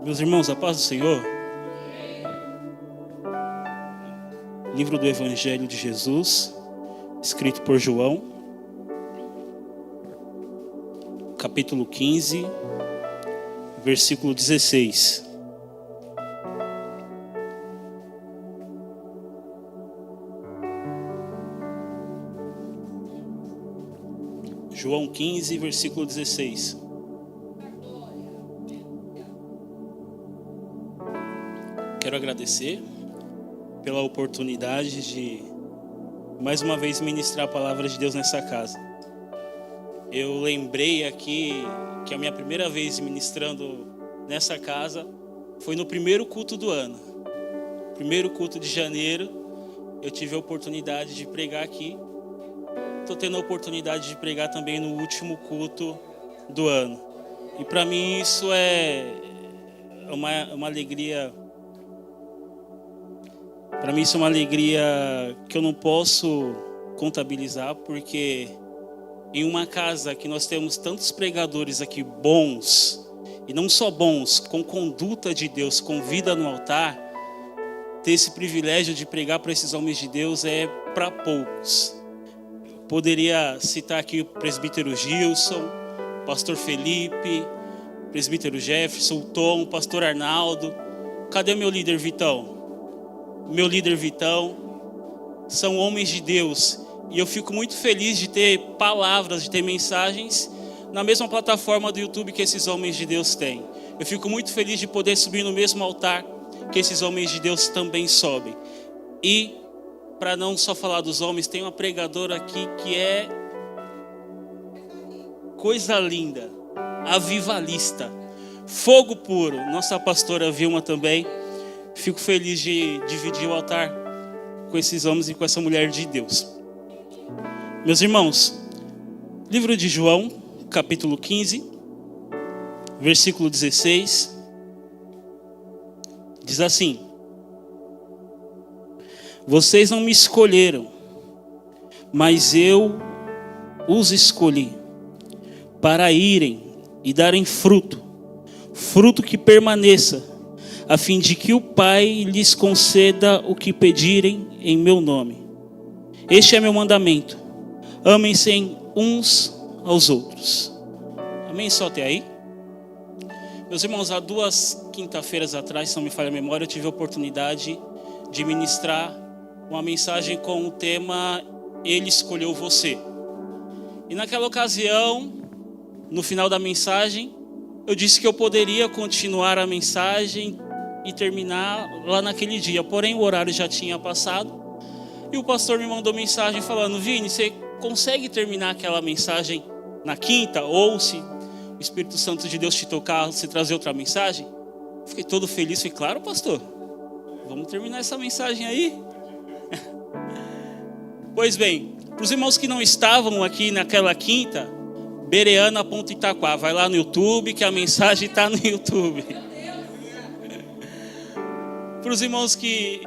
Meus irmãos, a paz do Senhor. Livro do Evangelho de Jesus, escrito por João, capítulo 15, versículo 16. João 15, versículo 16. Quero agradecer pela oportunidade de mais uma vez ministrar a palavra de Deus nessa casa. Eu lembrei aqui que a minha primeira vez ministrando nessa casa foi no primeiro culto do ano. Primeiro culto de janeiro, eu tive a oportunidade de pregar aqui. Estou tendo a oportunidade de pregar também no último culto do ano. E para mim isso é uma alegria. Para mim isso é uma alegria que eu não posso contabilizar, porque em uma casa que nós temos tantos pregadores aqui bons, e não só bons, com conduta de Deus, com vida no altar, ter esse privilégio de pregar para esses homens de Deus é para poucos. Poderia citar aqui o presbítero Gilson, o pastor Felipe, o presbítero Jefferson, o Tom, o pastor Arnaldo. Cadê meu líder Vitão? Meu líder Vitão. São homens de Deus. E eu fico muito feliz de ter palavras, de ter mensagens na mesma plataforma do YouTube que esses homens de Deus têm. Eu fico muito feliz de poder subir no mesmo altar que esses homens de Deus também sobem. E para não só falar dos homens, tem uma pregadora aqui que é coisa linda, avivalista, fogo puro. Nossa pastora Vilma também. Fico feliz de dividir o altar com esses homens e com essa mulher de Deus. Meus irmãos, livro de João, capítulo 15, versículo 16, diz assim: vocês não me escolheram, mas eu os escolhi para irem e darem fruto, fruto que permaneça, a fim de que o Pai lhes conceda o que pedirem em meu nome. Este é meu mandamento: amem-se uns aos outros. Amém? Só até aí? Meus irmãos, há 2 quinta-feiras atrás, se não me falha a memória, eu tive a oportunidade de ministrar uma mensagem com o tema Ele escolheu você. E naquela ocasião, no final da mensagem, eu disse que eu poderia continuar a mensagem e terminar lá naquele dia. Porém, o horário já tinha passado. E o pastor me mandou mensagem falando: Vini, você consegue terminar aquela mensagem na quinta? Ou se o Espírito Santo de Deus te tocar, você trazer outra mensagem? Fiquei todo feliz. Falei: claro, pastor, vamos terminar essa mensagem aí. Pois bem, para os irmãos que não estavam aqui naquela quinta, Bereana.Itaquá, vai lá no YouTube que a mensagem está no YouTube. Para os irmãos que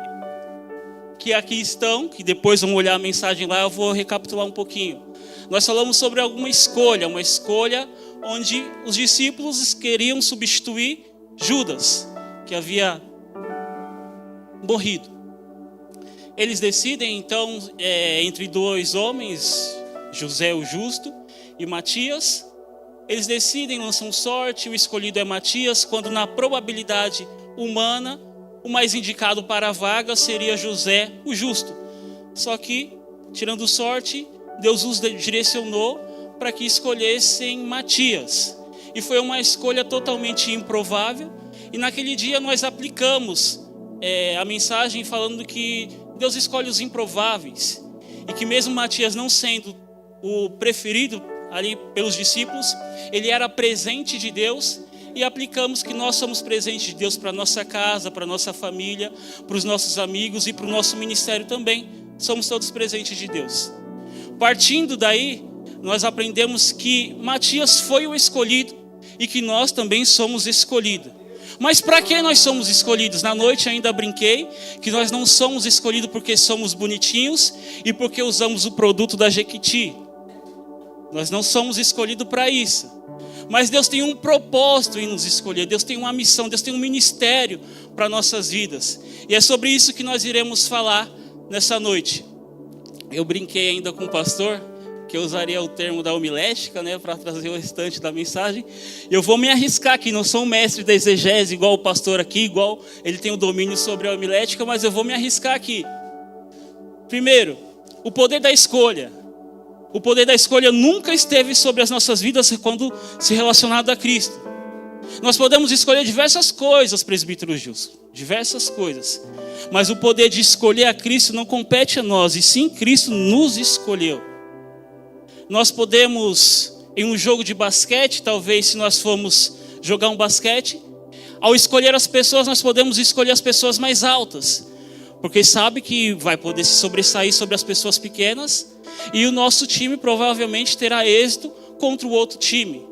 aqui estão, que depois vão olhar a mensagem lá, eu vou recapitular um pouquinho. Nós falamos sobre uma escolha onde os discípulos queriam substituir Judas, que havia morrido. Eles decidem então, entre 2 homens, José o Justo e Matias, eles decidem, lançam sorte, o escolhido é Matias, quando na probabilidade humana, o mais indicado para a vaga seria José o Justo. Só que, tirando sorte, Deus os direcionou para que escolhessem Matias. E foi uma escolha totalmente improvável. E naquele dia nós aplicamos a mensagem falando que Deus escolhe os improváveis. E que mesmo Matias não sendo o preferido ali pelos discípulos, ele era presente de Deus. E aplicamos que nós somos presentes de Deus para a nossa casa, para a nossa família, para os nossos amigos e para o nosso ministério também. Somos todos presentes de Deus. Partindo daí, nós aprendemos que Matias foi o escolhido e que nós também somos escolhidos. Mas para que nós somos escolhidos? Na noite ainda brinquei que nós não somos escolhidos porque somos bonitinhos e porque usamos o produto da Jequiti. Nós não somos escolhidos para isso. Mas Deus tem um propósito em nos escolher. Deus tem uma missão, Deus tem um ministério para nossas vidas. E é sobre isso que nós iremos falar nessa noite. Eu brinquei ainda com o pastor, que eu usaria o termo da homilética, né, para trazer o restante da mensagem. Eu vou me arriscar aqui, não sou um mestre da exegese igual o pastor aqui, igual ele tem o domínio sobre a homilética, mas eu vou me arriscar aqui. Primeiro, o poder da escolha. O poder da escolha nunca esteve sobre as nossas vidas quando se relacionado a Cristo. Nós podemos escolher diversas coisas, presbítero Gilson, diversas coisas. Mas o poder de escolher a Cristo não compete a nós, e sim Cristo nos escolheu. Nós podemos, em um jogo de basquete, talvez se nós formos jogar um basquete, ao escolher as pessoas, nós podemos escolher as pessoas mais altas, porque sabe que vai poder se sobressair sobre as pessoas pequenas, e o nosso time provavelmente terá êxito contra o outro time.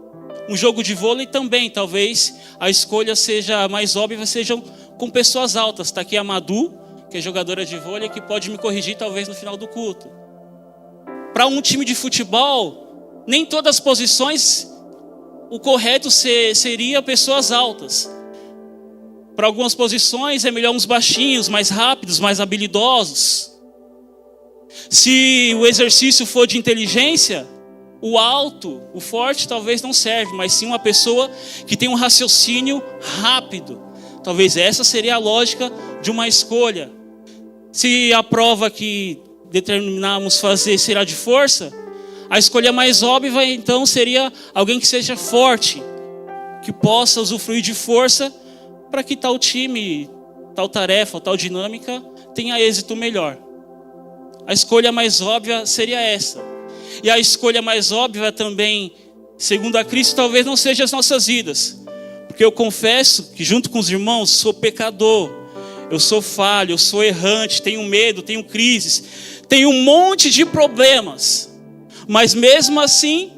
Um jogo de vôlei também, talvez a escolha seja mais óbvia, sejam com pessoas altas. Está aqui a Madu, que é jogadora de vôlei, que pode me corrigir talvez no final do culto. Para um time de futebol, nem todas as posições, o correto seria pessoas altas. Para algumas posições é melhor uns baixinhos, mais rápidos, mais habilidosos. Se o exercício for de inteligência, o alto, o forte talvez não serve, mas sim uma pessoa que tem um raciocínio rápido. Talvez essa seria a lógica de uma escolha. Se a prova que determinamos fazer será de força, a escolha mais óbvia então seria alguém que seja forte, que possa usufruir de força para que tal time, tal tarefa, tal dinâmica tenha êxito melhor. A escolha mais óbvia seria essa. E a escolha mais óbvia também, segundo a Cristo, talvez não seja as nossas vidas. Porque eu confesso que junto com os irmãos sou pecador, eu sou falho, eu sou errante, tenho medo, tenho crises, tenho um monte de problemas. Mas mesmo assim,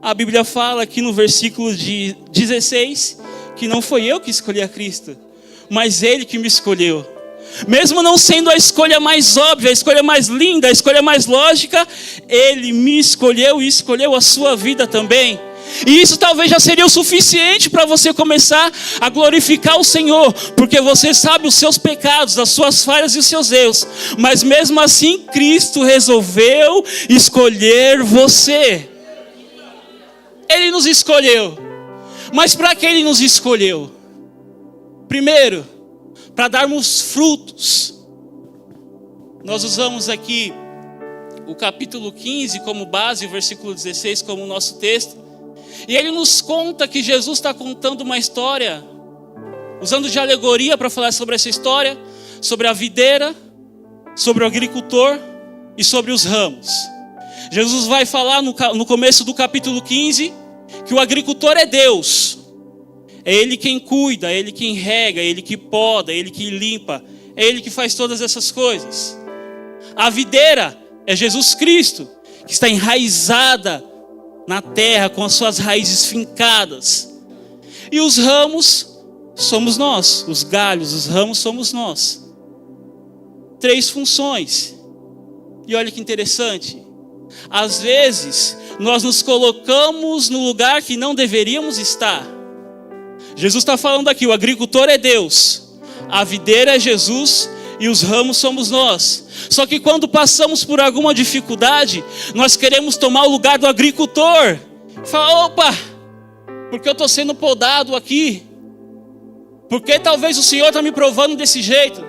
a Bíblia fala aqui no versículo de 16, que não foi eu que escolhi a Cristo, mas Ele que me escolheu. Mesmo não sendo a escolha mais óbvia, a escolha mais linda, a escolha mais lógica, Ele me escolheu e escolheu a sua vida também. E isso talvez já seria o suficiente para você começar a glorificar o Senhor, porque você sabe os seus pecados, as suas falhas e os seus erros. Mas mesmo assim, Cristo resolveu escolher você. Ele nos escolheu. Mas para que Ele nos escolheu? Primeiro, para darmos frutos. Nós usamos aqui o capítulo 15 como base, o versículo 16 como nosso texto. E ele nos conta que Jesus está contando uma história, usando de alegoria para falar sobre essa história, sobre a videira, sobre o agricultor e sobre os ramos. Jesus vai falar no começo do capítulo 15 que o agricultor é Deus. É Ele quem cuida, é Ele quem rega, é Ele que poda, é Ele que limpa, é Ele que faz todas essas coisas. A videira é Jesus Cristo, que está enraizada na terra, com as suas raízes fincadas. E os ramos somos nós, os galhos, os ramos somos nós. 3 funções. E olha que interessante. Às vezes, nós nos colocamos no lugar que não deveríamos estar. Jesus está falando aqui, o agricultor é Deus, a videira é Jesus e os ramos somos nós. Só que quando passamos por alguma dificuldade, nós queremos tomar o lugar do agricultor. Fala, opa, porque eu estou sendo podado aqui? Porque talvez o Senhor está me provando desse jeito?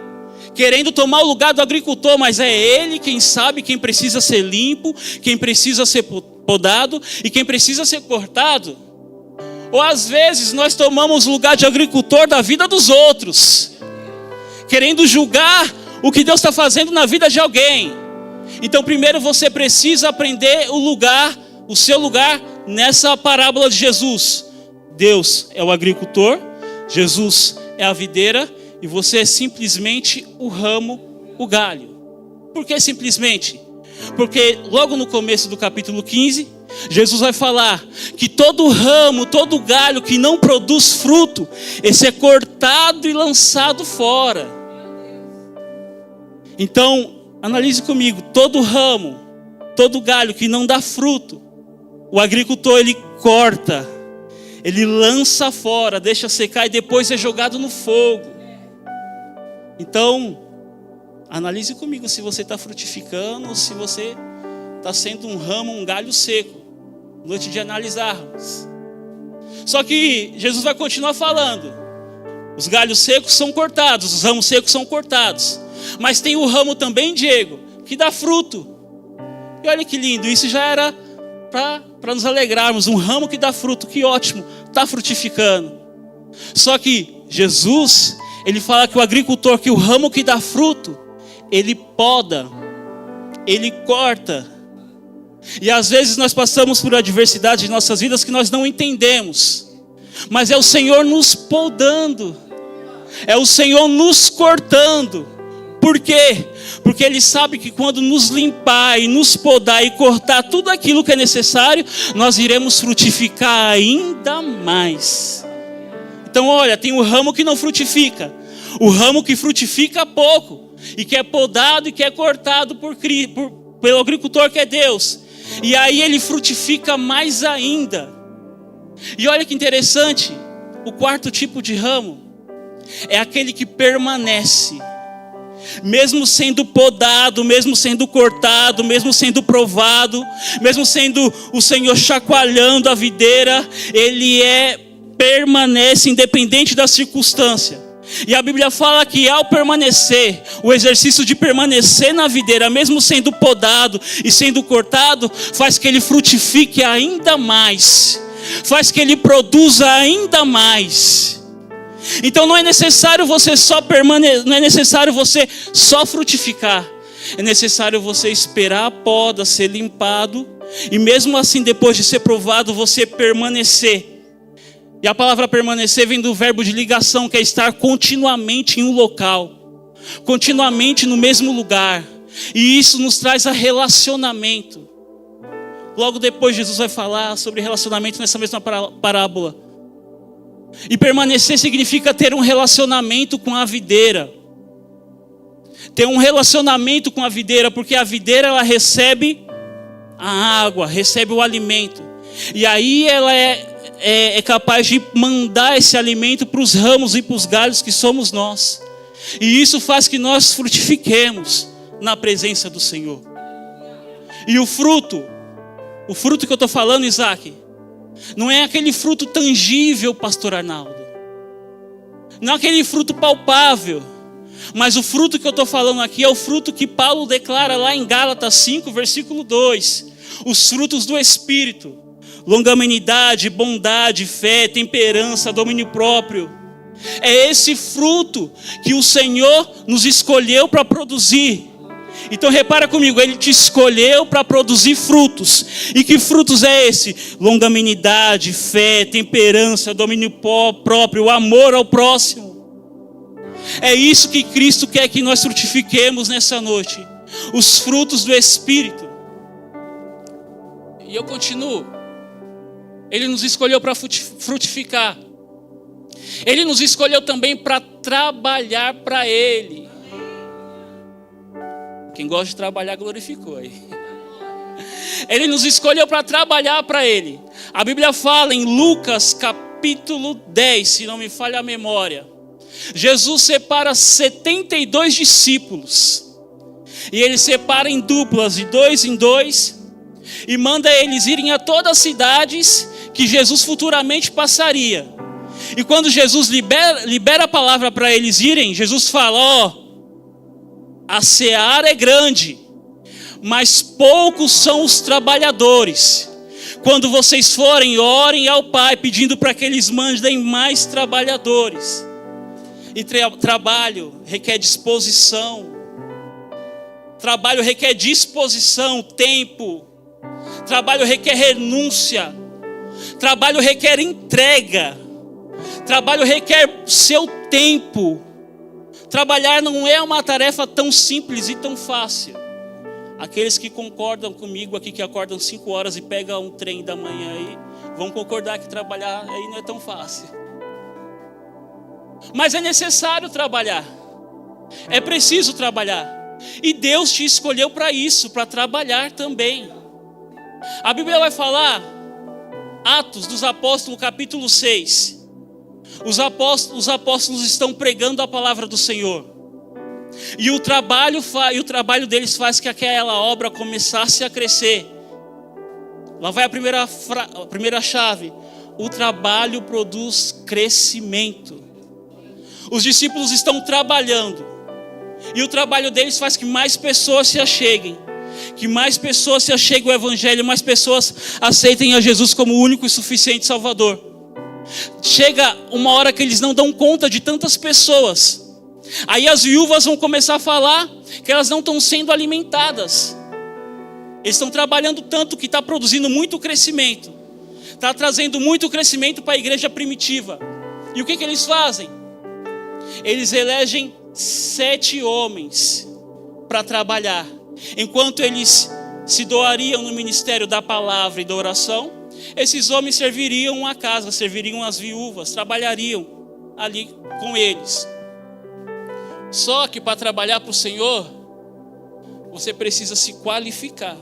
Querendo tomar o lugar do agricultor, mas é Ele quem sabe quem precisa ser limpo, quem precisa ser podado e quem precisa ser cortado. Ou às vezes nós tomamos o lugar de agricultor da vida dos outros, querendo julgar o que Deus está fazendo na vida de alguém. Então primeiro você precisa aprender o seu lugar nessa parábola de Jesus. Deus é o agricultor, Jesus é a videira e você é simplesmente o ramo, o galho. Por que simplesmente? Porque logo no começo do capítulo 15, Jesus vai falar que todo ramo, todo galho que não produz fruto, esse é cortado e lançado fora. Então, analise comigo, todo ramo, todo galho que não dá fruto, o agricultor ele corta, ele lança fora, deixa secar e depois é jogado no fogo. Então, analise comigo se você está frutificando ou se você está sendo um ramo, um galho seco. Noite de analisarmos. Só que Jesus vai continuar falando. Os galhos secos são cortados, os ramos secos são cortados. Mas tem o ramo também, Diego, que dá fruto. E olha que lindo, isso já era para nos alegrarmos. Um ramo que dá fruto, que ótimo, está frutificando. Só que Jesus, ele fala que o agricultor, que o ramo que dá fruto, ele poda, ele corta. E às vezes nós passamos por adversidade em nossas vidas que nós não entendemos. Mas é o Senhor nos podando, é o Senhor nos cortando. Por quê? Porque Ele sabe que quando nos limpar e nos podar e cortar tudo aquilo que é necessário, nós iremos frutificar ainda mais. Então olha, tem o ramo que não frutifica, o ramo que frutifica pouco, e que é podado e que é cortado pelo agricultor que é Deus. E aí ele frutifica mais ainda. E olha que interessante, o quarto tipo de ramo é aquele que permanece. Mesmo sendo podado, mesmo sendo cortado, mesmo sendo provado, mesmo sendo o Senhor chacoalhando a videira, ele permanece independente da circunstância. E a Bíblia fala que ao permanecer, o exercício de permanecer na videira, mesmo sendo podado e sendo cortado, faz que ele frutifique ainda mais, faz que ele produza ainda mais. Então não é necessário você só permanecer, não é necessário você só frutificar. É necessário você esperar a poda ser limpado e mesmo assim depois de ser provado você permanecer. E a palavra permanecer vem do verbo de ligação, que é estar continuamente em um local, continuamente no mesmo lugar. E isso nos traz a relacionamento. Logo depois Jesus vai falar sobre relacionamento nessa mesma parábola. E permanecer significa ter um relacionamento com a videira. Ter um relacionamento com a videira, porque a videira ela recebe a água, recebe o alimento. E aí ela é capaz de mandar esse alimento para os ramos e para os galhos que somos nós. E isso faz que nós frutifiquemos na presença do Senhor. E o fruto que eu estou falando, Isaac, não é aquele fruto tangível, pastor Arnaldo. Não é aquele fruto palpável. Mas o fruto que eu estou falando aqui é o fruto que Paulo declara lá em Gálatas 5, versículo 2. Os frutos do Espírito. Longanimidade, bondade, fé, temperança, domínio próprio. É esse fruto que o Senhor nos escolheu para produzir. Então repara comigo, Ele te escolheu para produzir frutos. E que frutos é esse? Longanimidade, fé, temperança, domínio próprio, amor ao próximo. É isso que Cristo quer que nós frutifiquemos nessa noite. Os frutos do Espírito. E eu continuo. Ele nos escolheu para frutificar. Ele nos escolheu também para trabalhar para Ele. Quem gosta de trabalhar glorificou aí. Ele nos escolheu para trabalhar para Ele. A Bíblia fala em Lucas capítulo 10, se não me falha a memória. Jesus separa 72 discípulos. E Ele separa em duplas, de 2 em 2. E manda eles irem a todas as cidades que Jesus futuramente passaria. E quando Jesus libera a palavra para eles irem, Jesus fala, a seara é grande, mas poucos são os trabalhadores. Quando vocês forem, orem ao Pai, pedindo para que eles mandem mais trabalhadores. E trabalho requer disposição. Trabalho requer disposição, tempo. Trabalho requer renúncia. Trabalho requer entrega. Trabalho requer seu tempo. Trabalhar não é uma tarefa tão simples e tão fácil. Aqueles que concordam comigo aqui, que acordam 5 horas e pegam um trem da manhã aí, vão concordar que trabalhar aí não é tão fácil. Mas é necessário trabalhar. É preciso trabalhar. E Deus te escolheu para isso, para trabalhar também. A Bíblia vai falar Atos dos Apóstolos, capítulo 6. Os apóstolos estão pregando a palavra do Senhor. E o trabalho deles faz que aquela obra começasse a crescer. Lá vai a primeira chave. O trabalho produz crescimento. Os discípulos estão trabalhando. E o trabalho deles faz que mais pessoas se acheguem. Que mais pessoas se acheguem ao Evangelho. Mais pessoas aceitem a Jesus como o único e suficiente Salvador. Chega uma hora que eles não dão conta de tantas pessoas. Aí as viúvas vão começar a falar que elas não estão sendo alimentadas. Eles estão trabalhando tanto que está produzindo muito crescimento. Está trazendo muito crescimento para a igreja primitiva. E o que eles fazem? Eles elegem 7 homens para trabalhar. Enquanto eles se doariam no ministério da palavra e da oração, esses homens serviriam a casa, serviriam as viúvas, trabalhariam ali com eles. Só que para trabalhar para o Senhor, você precisa se qualificar.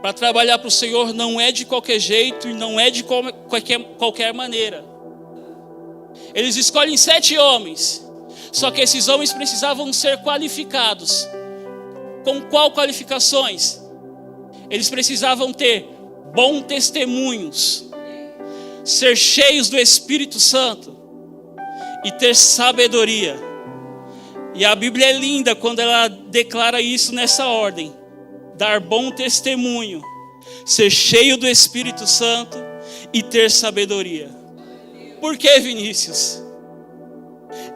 Para trabalhar para o Senhor não é de qualquer jeito e não é de qualquer maneira. Eles escolhem 7 homens, só que esses homens precisavam ser qualificados. Com qual qualificações? Eles precisavam ter bons testemunhos, ser cheios do Espírito Santo e ter sabedoria. E a Bíblia é linda quando ela declara isso nessa ordem: dar bom testemunho, ser cheio do Espírito Santo e ter sabedoria. Por que, Vinícius?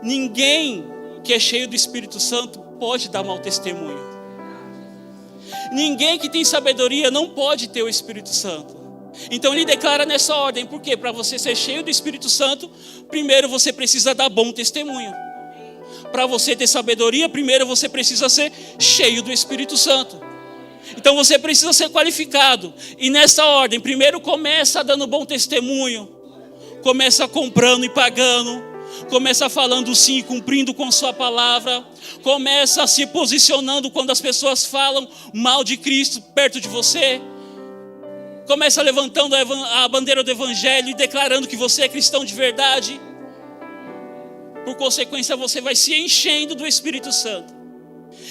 Ninguém que é cheio do Espírito Santo pode dar mau testemunho. Ninguém que tem sabedoria não pode ter o Espírito Santo. Então ele declara nessa ordem. Por quê? Para você ser cheio do Espírito Santo, primeiro você precisa dar bom testemunho. Para você ter sabedoria, primeiro você precisa ser cheio do Espírito Santo. Então você precisa ser qualificado. E nessa ordem, primeiro começa dando bom testemunho. Começa comprando e pagando. Começa falando sim e cumprindo com sua palavra. Começa se posicionando quando as pessoas falam mal de Cristo perto de você. Começa levantando a bandeira do Evangelho e declarando que você é cristão de verdade. Por consequência, você vai se enchendo do Espírito Santo.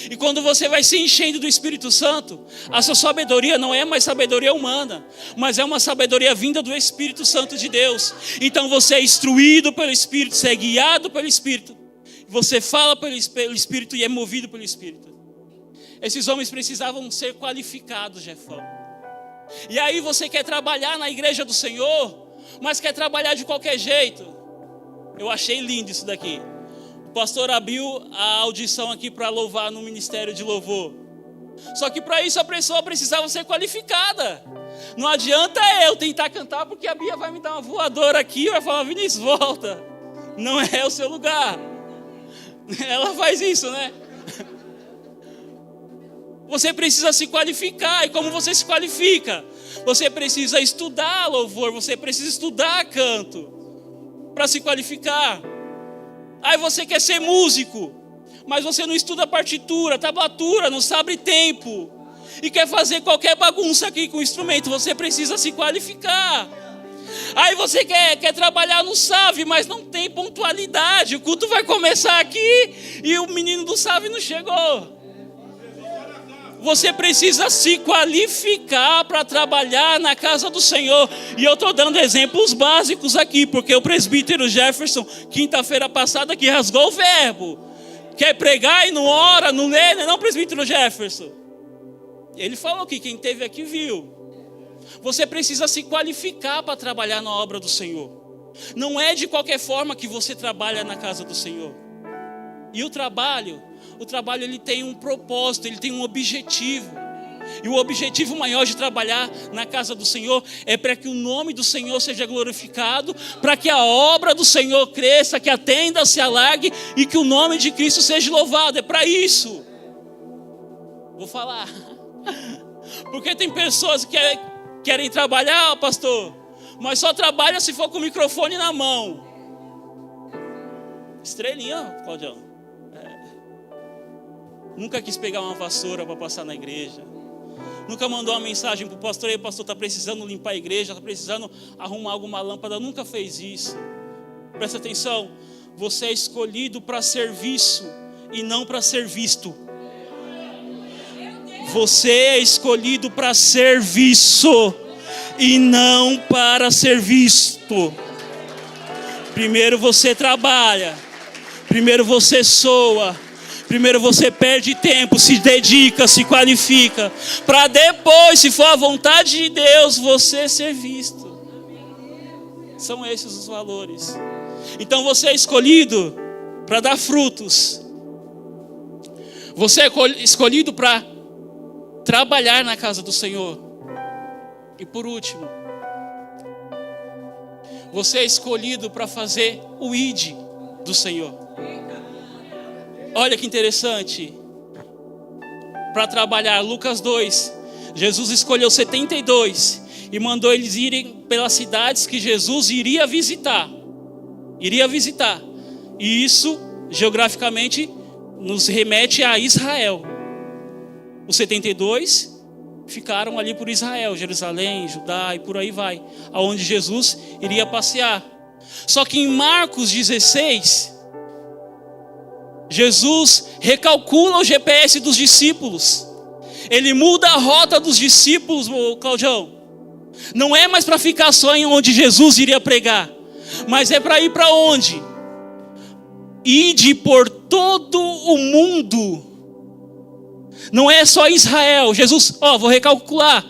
E quando você vai se enchendo do Espírito Santo, a sua sabedoria não é mais sabedoria humana, mas é uma sabedoria vinda do Espírito Santo de Deus. Então você é instruído pelo Espírito, você é guiado pelo Espírito. Você fala pelo Espírito e é movido pelo Espírito. Esses homens precisavam ser qualificados, Jefão. E aí você quer trabalhar na igreja do Senhor, mas quer trabalhar de qualquer jeito. Eu achei lindo isso daqui. O pastor abriu a audição aqui para louvar no ministério de louvor. Só que para isso a pessoa precisava ser qualificada. Não adianta eu tentar cantar porque a Bia vai me dar uma voadora aqui e vai falar: Vinícius, volta. Não é o seu lugar. Ela faz isso, né? Você precisa se qualificar. E como você se qualifica? Você precisa estudar louvor, você precisa estudar canto para se qualificar. Aí você quer ser músico, mas você não estuda partitura, tablatura, não sabe tempo, e quer fazer qualquer bagunça aqui com o instrumento. Você precisa se qualificar. Aí você quer trabalhar no SAV, mas não tem pontualidade. O culto vai começar aqui e o menino do SAV não chegou. Você precisa se qualificar para trabalhar na casa do Senhor. E eu estou dando exemplos básicos aqui, porque o presbítero Jefferson, quinta-feira passada, que rasgou o verbo, quer pregar e não ora, não lê, não é, presbítero Jefferson? Ele falou que quem esteve aqui viu. Você precisa se qualificar para trabalhar na obra do Senhor. Não é de qualquer forma que você trabalha na casa do Senhor. E o trabalho ele tem um propósito, ele tem um objetivo. E o objetivo maior de trabalhar na casa do Senhor é para que o nome do Senhor seja glorificado, para que a obra do Senhor cresça, que a tenda se alargue e que o nome de Cristo seja louvado. É para isso. Vou falar. Porque tem pessoas que querem trabalhar, pastor, mas só trabalha se for com o microfone na mão. Estrelinha, Claudião. Nunca quis pegar uma vassoura para passar na igreja. Nunca mandou uma mensagem para o pastor: ei, pastor, está precisando limpar a igreja, está precisando arrumar alguma lâmpada. Nunca fez isso. Presta atenção, você é escolhido para serviço e não para ser visto. Você é escolhido para serviço e não para ser visto. Primeiro você trabalha, primeiro você soa, primeiro você perde tempo, se dedica, se qualifica, para depois, se for a vontade de Deus, você ser visto. São esses os valores. Então você é escolhido para dar frutos. Você é escolhido para trabalhar na casa do Senhor. E por último, você é escolhido para fazer o ID do Senhor. Olha que interessante. Para trabalhar, Lucas 2, Jesus escolheu 72 e mandou eles irem pelas cidades que Jesus iria visitar. E isso, geograficamente, nos remete a Israel. Os 72 ficaram ali por Israel, Jerusalém, Judá e por aí vai, aonde Jesus iria passear. Só que em Marcos 16, Jesus recalcula o GPS dos discípulos. Ele muda a rota dos discípulos, Claudião. Não é mais para ficar só em onde Jesus iria pregar, mas é para ir para onde? Ide por todo o mundo. Não é só Israel. Jesus, vou recalcular.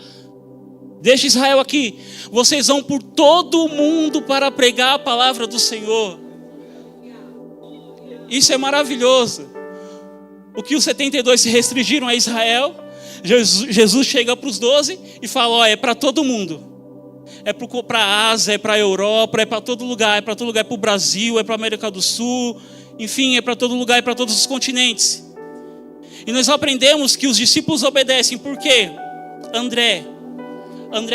Deixa Israel aqui. Vocês vão por todo o mundo para pregar a palavra do Senhor. Isso é maravilhoso. O que os 72 se restringiram a Israel, Jesus chega para os 12 e fala: é para todo mundo. É para a Ásia, é para a Europa, é para todo lugar. É para todo lugar, é para o Brasil, é para a América do Sul. Enfim, é para todo lugar, é para todos os continentes. E nós aprendemos que os discípulos obedecem. Por quê? André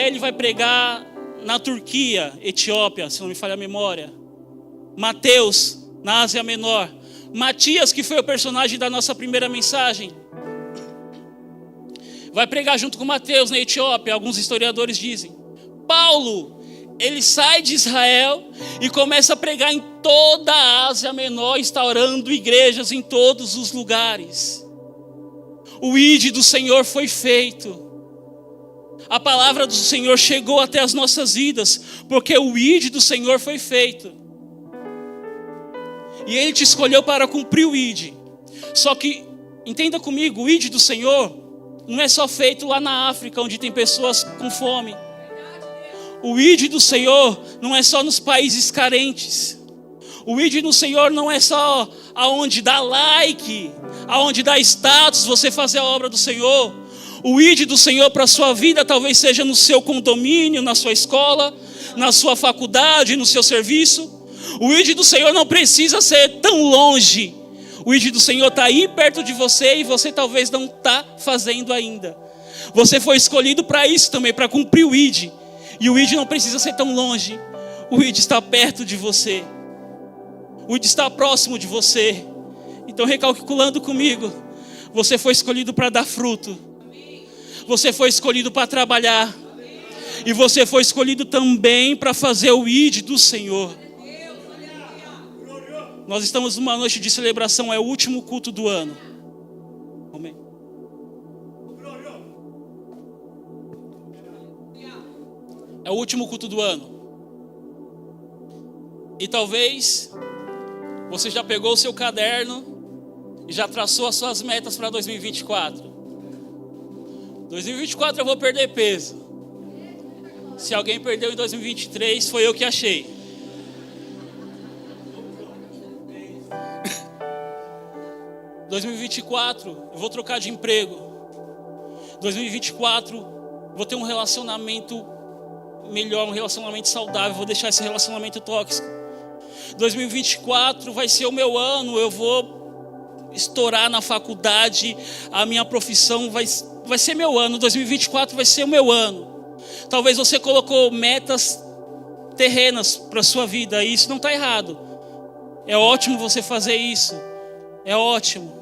ele vai pregar na Turquia, Etiópia, se não me falha a memória. Mateus, na Ásia Menor. Matias, que foi o personagem da nossa primeira mensagem, vai pregar junto com Mateus na Etiópia, alguns historiadores dizem. Paulo, ele sai de Israel e começa a pregar em toda a Ásia Menor, instaurando igrejas em todos os lugares. O ID do Senhor foi feito. A palavra do Senhor chegou até as nossas vidas, porque o ID do Senhor foi feito. E Ele te escolheu para cumprir o ID. Só que, entenda comigo, o ID do Senhor não é só feito lá na África, onde tem pessoas com fome. O ID do Senhor não é só nos países carentes. O ID do Senhor não é só aonde dá like, aonde dá status você fazer a obra do Senhor. O ID do Senhor para a sua vida talvez seja no seu condomínio, na sua escola, na sua faculdade, no seu serviço. O ID do Senhor não precisa ser tão longe. O ID do Senhor está aí perto de você e você talvez não está fazendo ainda. Você foi escolhido para isso também, para cumprir o ID. E o ID não precisa ser tão longe. O ID está perto de você. O ID está próximo de você. Então, recalculando comigo, você foi escolhido para dar fruto. Você foi escolhido para trabalhar. E você foi escolhido também para fazer o ID do Senhor. Nós estamos numa noite de celebração, é o último culto do ano. Amém. É o último culto do ano. E talvez você já pegou o seu caderno e já traçou as suas metas para 2024. 2024 eu vou perder peso. Se alguém perdeu em 2023, foi eu que achei. 2024, eu vou trocar de emprego. 2024, vou ter um relacionamento melhor, um relacionamento saudável. Vou deixar esse relacionamento tóxico. 2024 vai ser o meu ano. Eu vou estourar na faculdade. A minha profissão vai ser meu ano. 2024 vai ser o meu ano. Talvez você colocou metas terrenas para a sua vida. E isso não está errado. É ótimo você fazer isso. É ótimo.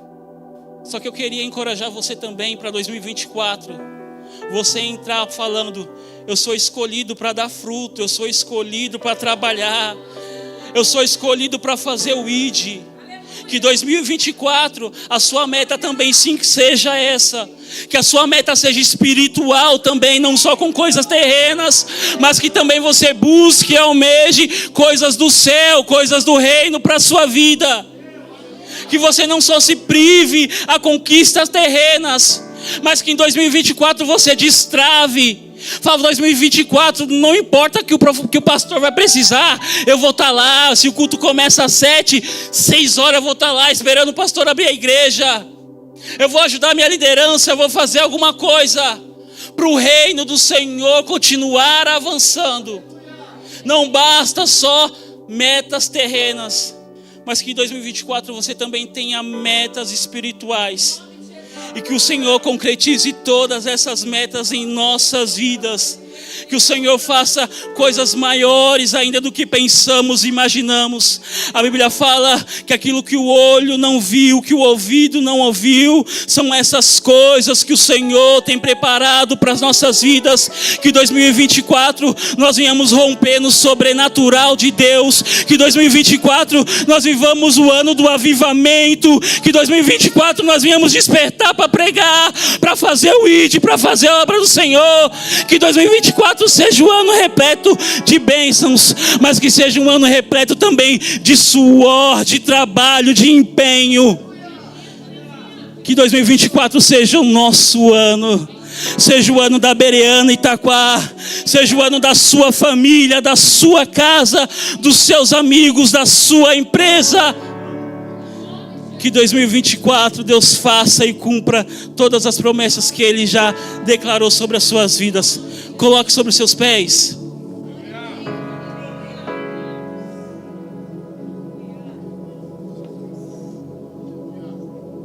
Só que eu queria encorajar você também para 2024 você entrar falando: eu sou escolhido para dar fruto, eu sou escolhido para trabalhar, eu sou escolhido para fazer o ID. Que 2024 a sua meta também sim seja essa. Que a sua meta seja espiritual também, não só com coisas terrenas, mas que também você busque e almeje coisas do céu, coisas do reino para a sua vida. Que você não só se prive a conquistas terrenas, mas que em 2024 você destrave. Fala, 2024, não importa que o pastor vai precisar, eu vou estar lá. Se o culto começa às 7, 6 horas eu vou estar lá esperando o pastor abrir a igreja. Eu vou ajudar a minha liderança, eu vou fazer alguma coisa para o reino do Senhor continuar avançando. Não basta só metas terrenas, mas que em 2024 você também tenha metas espirituais. E que o Senhor concretize todas essas metas em nossas vidas. Que o Senhor faça coisas maiores ainda do que pensamos e imaginamos. A Bíblia fala que aquilo que o olho não viu, que o ouvido não ouviu, são essas coisas que o Senhor tem preparado para as nossas vidas. Que 2024 nós venhamos romper no sobrenatural de Deus. Que 2024 nós vivamos o ano do avivamento. Que 2024 nós venhamos despertar para pregar, para fazer o ID, para fazer a obra do Senhor. Que 2024 seja um ano repleto de bênçãos, mas que seja um ano repleto também de suor, de trabalho, de empenho. Que 2024 seja o nosso ano. Seja o ano da Bereana Itaquá, seja o ano da sua família, da sua casa, dos seus amigos, da sua empresa. Que 2024 Deus faça e cumpra todas as promessas que Ele já declarou sobre as suas vidas. Coloque sobre os seus pés.